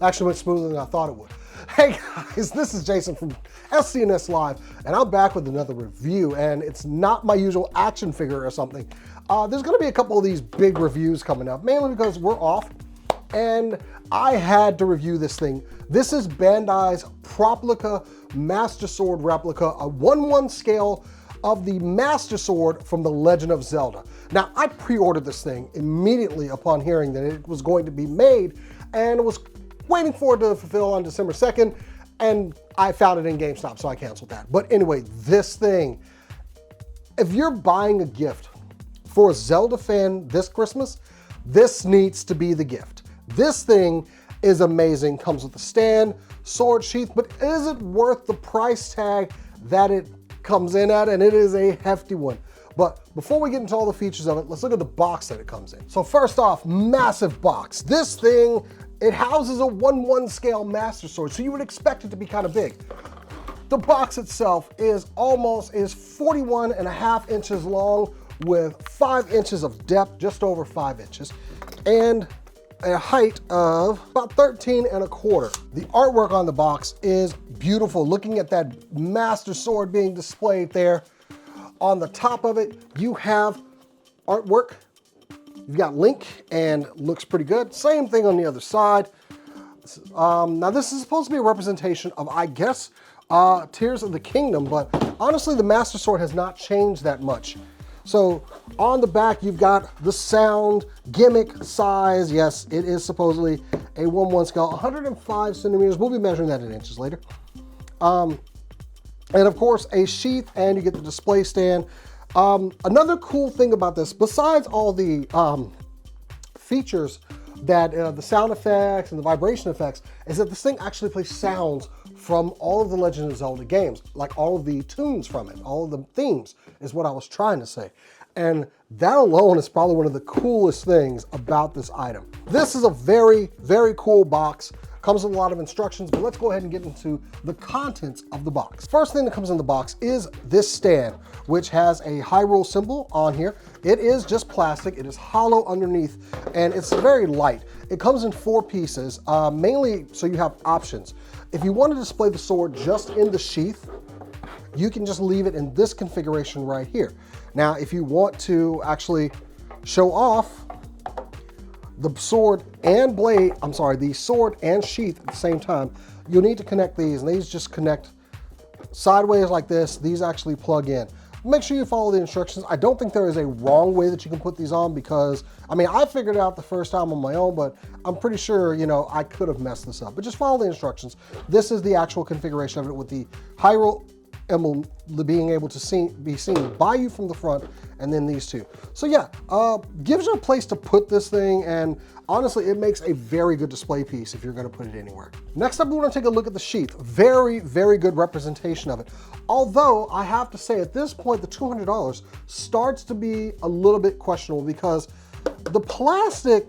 Actually went smoother than I thought it would. Hey guys, this is Jason from SCNS Live, and I'm back with another review, and it's not my usual action figure or something. There's gonna be a couple of these big reviews coming up, mainly because we're off, and I had to review this thing. This is Bandai's Proplica Master Sword replica, a 1/1 scale of the Master Sword from The Legend of Zelda. Now, I pre-ordered this thing immediately upon hearing that it was going to be made, and was waiting for it to fulfill on December 2nd, and I found it in GameStop, so I canceled that. But anyway, this thing, if you're buying a gift for a Zelda fan this Christmas, this needs to be the gift. This thing is amazing, comes with a stand, sword sheath, but is it worth the price tag that it comes in at? And it is a hefty one. But before we get into all the features of it, let's look at the box that it comes in. So first off, massive box. This thing, it houses a 1/1 scale Master Sword, so you would expect it to be kind of big. The box itself is 41.5 inches long with 5 inches of depth, just over 5 inches, and a height of about 13.25. The artwork on the box is beautiful. Looking at that Master Sword being displayed there. On the top of it, you have artwork. You've got Link, and looks pretty good. Same thing on the other side. Now this is supposed to be a representation of, I guess, Tears of the Kingdom, but honestly, the Master Sword has not changed that much. So on the back, you've got the sound, gimmick, size. Yes, it is supposedly a 1/1 scale, 105 centimeters. We'll be measuring that in inches later. And of course, a sheath, and you get the display stand. Another cool thing about this, besides all the features that the sound effects and the vibration effects, is that this thing actually plays sounds from all of the Legend of Zelda games, like all of the tunes from it, all of the themes is what I was trying to say. And that alone is probably one of the coolest things about this item. This is a very, very cool box. Comes with a lot of instructions, but let's go ahead and get into the contents of the box. First thing that comes in the box is this stand, which has a Hyrule symbol on here. It is just plastic, it is hollow underneath, and it's very light. It comes in 4 pieces, mainly so you have options. If you want to display the sword just in the sheath, you can just leave it in this configuration right here. Now, if you want to actually show off the sword and blade, the sword and sheath at the same time, you'll need to connect these, and these just connect sideways like this. These actually plug in. Make sure you follow the instructions. I don't think there is a wrong way that you can put these on, because, I mean, I figured it out the first time on my own, but I'm pretty sure, you know, I could have messed this up. But just follow the instructions. This is the actual configuration of it, with the Hyrule emblem being able to be seen by you from the front, and then these two. So yeah, gives you a place to put this thing, and honestly, it makes a very good display piece if you're gonna put it anywhere. Next up, we wanna take a look at the sheath. Very, very good representation of it. Although, I have to say, at this point, the $200 starts to be a little bit questionable, because the plastic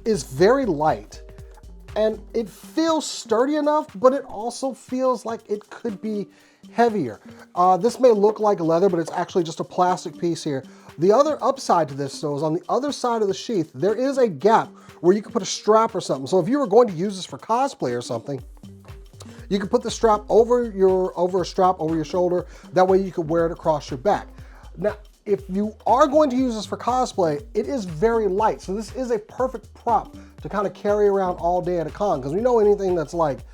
is very light, and it feels sturdy enough, but it also feels like it could be heavier. This may look like leather, but it's actually just a plastic piece here. The other upside to this, though, is on the other side of the sheath, there is a gap where you can put a strap or something. So if you were going to use this for cosplay or something, you can put the strap over a strap over your shoulder. That way you could wear it across your back. Now, if you are going to use this for cosplay, it is very light. So this is a perfect prop to kind of carry around all day at a con, because we know anything that's like,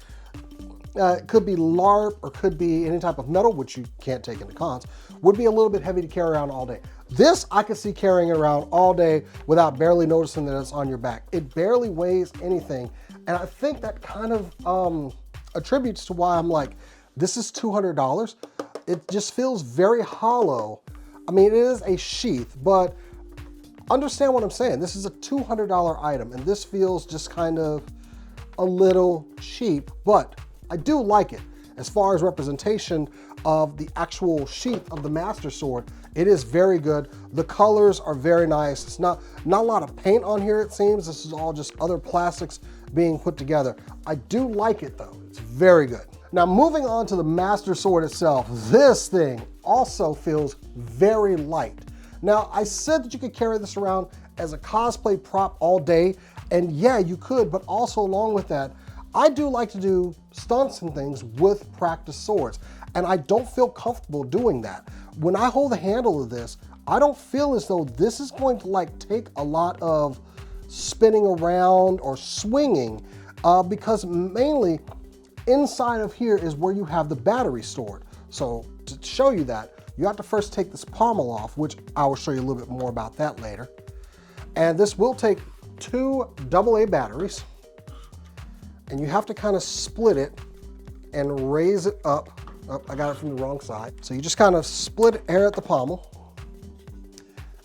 it could be LARP or could be any type of metal, which you can't take into cons, would be a little bit heavy to carry around all day. This I could see carrying around all day without barely noticing that it's on your back. It barely weighs anything, and I think that kind of attributes to why I'm like, this is $200. It just feels very hollow. I mean, it is a sheath, but understand what I'm saying. This is a $200 item, and this feels just kind of a little cheap, but I do like it. As far as representation of the actual sheath of the Master Sword, it is very good. The colors are very nice. It's not a lot of paint on here, it seems. This is all just other plastics being put together. I do like it though. It's very good. Now, moving on to the Master Sword itself, this thing also feels very light. Now, I said that you could carry this around as a cosplay prop all day, and yeah, you could, but also along with that, I do like to do stunts and things with practice swords, and I don't feel comfortable doing that. When I hold the handle of this, I don't feel as though this is going to like take a lot of spinning around or swinging, because mainly inside of here is where you have the battery stored. So to show you that, you have to first take this pommel off, which I will show you a little bit more about that later. And this will take 2 AA batteries, and you have to kind of split it and raise it up. Oh, I got it from the wrong side. So you just kind of split it here at the pommel,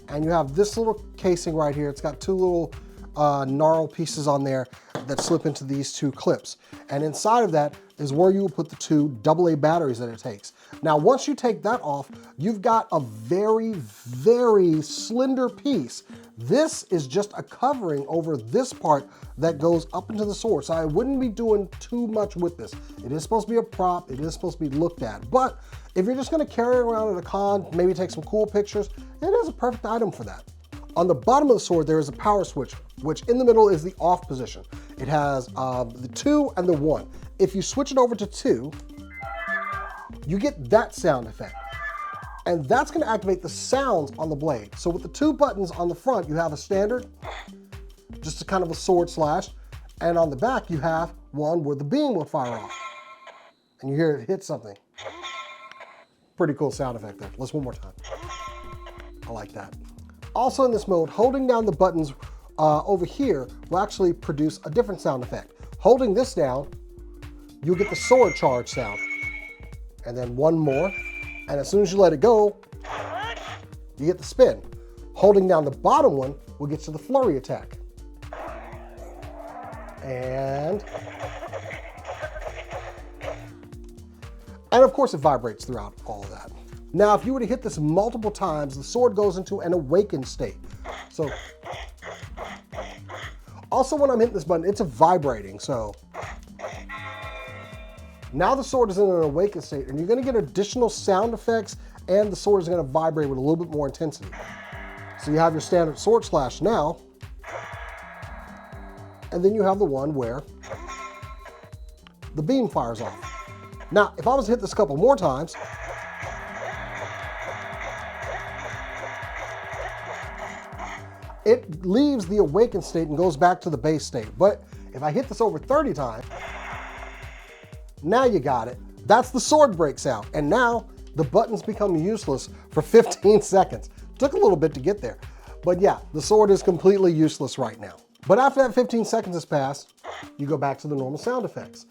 and you have this little casing right here. It's got 2 little gnarl pieces on there that slip into these 2 clips. And inside of that is where you will put the 2 AA batteries that it takes. Now, once you take that off, you've got a very, very slender piece. This is just a covering over this part that goes up into the sword. So I wouldn't be doing too much with this. It is supposed to be a prop. It is supposed to be looked at. But if you're just going to carry it around at a con, maybe take some cool pictures, it is a perfect item for that. On the bottom of the sword, there is a power switch, which in the middle is the off position. It has the 2 and the 1. If you switch it over to 2, you get that sound effect. And that's going to activate the sounds on the blade. So with the 2 buttons on the front, you have a standard, just a kind of a sword slash. And on the back, you have one where the beam will fire off. And you hear it hit something. Pretty cool sound effect there. Let's one more time. I like that. Also in this mode, holding down the buttons over here will actually produce a different sound effect. Holding this down, you'll get the sword charge sound. And then one more, and as soon as you let it go, you get the spin. Holding down the bottom one will get you the flurry attack. And of course it vibrates throughout all of that. Now, if you were to hit this multiple times, the sword goes into an awakened state. So, also when I'm hitting this button, it's vibrating, so. Now the sword is in an awakened state, and you're going to get additional sound effects, and the sword is going to vibrate with a little bit more intensity. So you have your standard sword slash now, and then you have the one where the beam fires off. Now, if I was to hit this a couple more times, it leaves the awakened state and goes back to the base state. But if I hit this over 30 times, now you got it. That's the sword breaks out. And now the buttons become useless for 15 seconds. Took a little bit to get there. But yeah, the sword is completely useless right now. But after that 15 seconds has passed, you go back to the normal sound effects.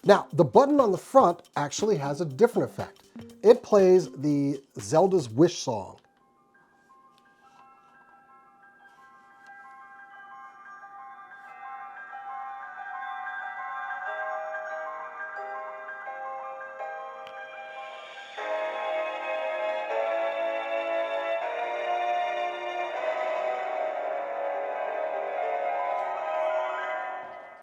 Now, the button on the front actually has a different effect. It plays the Zelda's Wish song.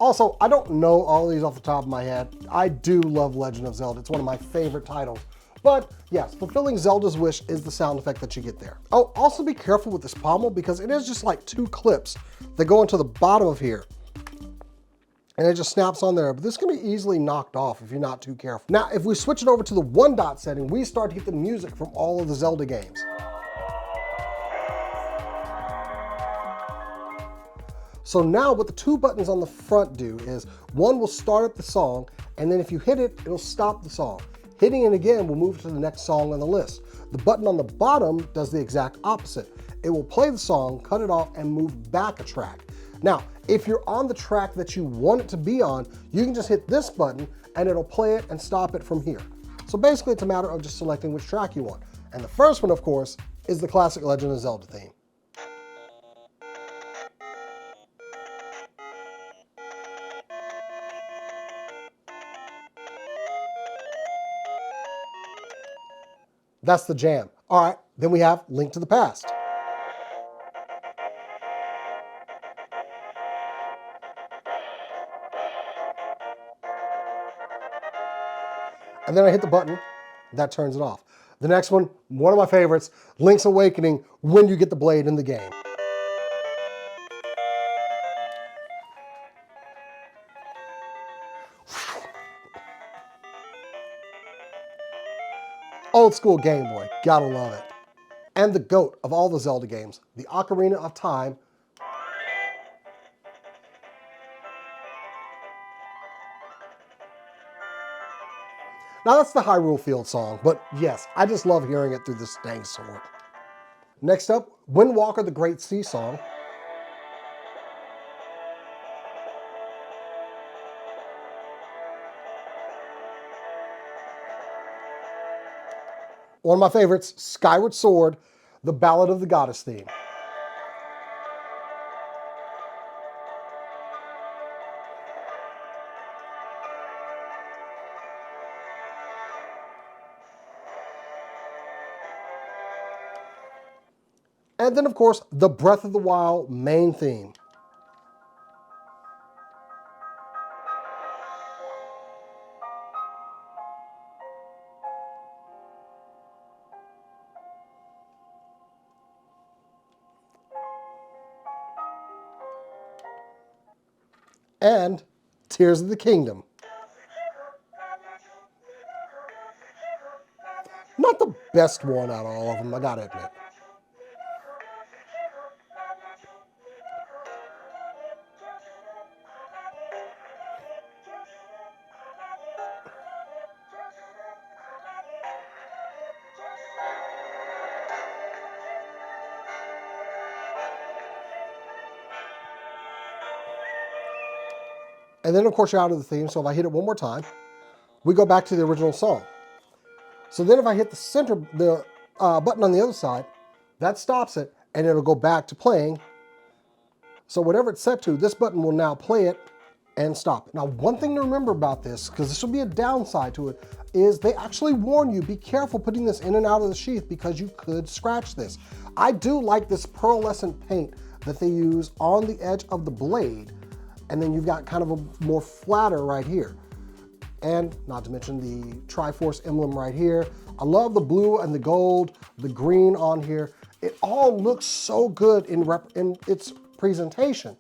Also, I don't know all these off the top of my head. I do love Legend of Zelda. It's one of my favorite titles. But yes, fulfilling Zelda's wish is the sound effect that you get there. Oh, also be careful with this pommel because it is just like 2 clips that go into the bottom of here. And it just snaps on there, but this can be easily knocked off if you're not too careful. Now, if we switch it over to the 1 dot setting, we start to get the music from all of the Zelda games. So now what the 2 buttons on the front do is, one will start up the song, and then if you hit it, it'll stop the song. Hitting it again will move to the next song on the list. The button on the bottom does the exact opposite. It will play the song, cut it off, and move back a track. Now, if you're on the track that you want it to be on, you can just hit this button, and it'll play it and stop it from here. So basically, it's a matter of just selecting which track you want. And the first one, of course, is the classic Legend of Zelda theme. That's the jam. All right, then we have Link to the Past. And then I hit the button, that turns it off. The next one of my favorites, Link's Awakening, when you get the blade in the game. Old school Game Boy, gotta love it. And the GOAT of all the Zelda games, the Ocarina of Time. Now that's the Hyrule Field song, but yes, I just love hearing it through this dang sword. Next up, Wind Walker, the Great Sea Song. One of my favorites, Skyward Sword, the Ballad of the Goddess theme. And then, of course, the Breath of the Wild main theme. And Tears of the Kingdom. Not the best one out of all of them, I gotta admit. And then, of course, you're out of the theme, so if I hit it one more time, we go back to the original song. So then if I hit the button on the other side, that stops it, and it'll go back to playing. So whatever it's set to, this button will now play it and stop it. Now, one thing to remember about this, because this will be a downside to it, is they actually warn you, be careful putting this in and out of the sheath because you could scratch this. I do like this pearlescent paint that they use on the edge of the blade, and then you've got kind of a more flatter right here. And not to mention the Triforce emblem right here. I love the blue and the gold, the green on here. It all looks so good in its presentation.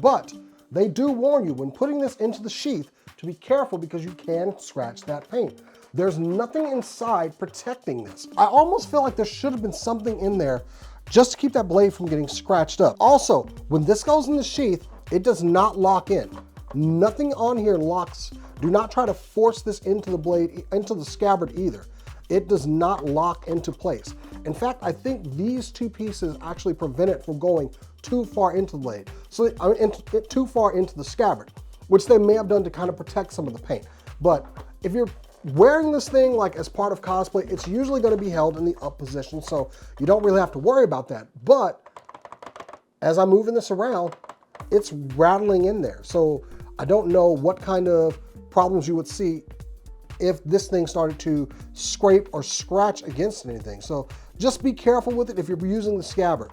But they do warn you when putting this into the sheath to be careful because you can scratch that paint. There's nothing inside protecting this. I almost feel like there should have been something in there just to keep that blade from getting scratched up. Also, when this goes in the sheath, it does not lock in. Nothing on here locks. Do not try to force this into the blade, into the scabbard either. It does not lock into place. In fact, I think these two pieces actually prevent it from going too far into the blade, so too far into the scabbard, which they may have done to kind of protect some of the paint. But if you're wearing this thing like as part of cosplay, it's usually going to be held in the up position, so you don't really have to worry about that. But as I'm moving this around, it's rattling in there. So I don't know what kind of problems you would see if this thing started to scrape or scratch against anything. So just be careful with it if you're using the scabbard.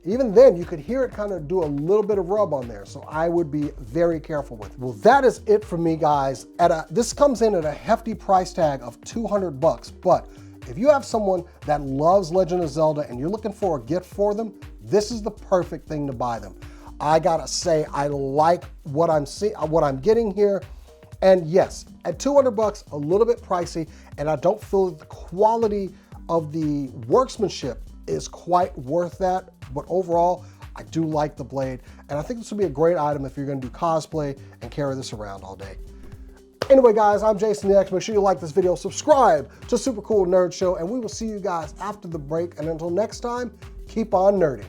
Even then, you could hear it kind of do a little bit of rub on there. So I would be very careful with it. Well, that is it for me, guys. This comes in at a hefty price tag of 200 bucks. But if you have someone that loves Legend of Zelda and you're looking for a gift for them, this is the perfect thing to buy them. I gotta say, I like what I'm getting here. And yes, at 200 bucks, a little bit pricey, and I don't feel that the quality of the workmanship is quite worth that. But overall, I do like the blade, and I think this would be a great item if you're gonna do cosplay and carry this around all day. Anyway, guys, I'm Jason the X. Make sure you like this video, subscribe to Super Cool Nerd Show, and we will see you guys after the break. And until next time, keep on nerding.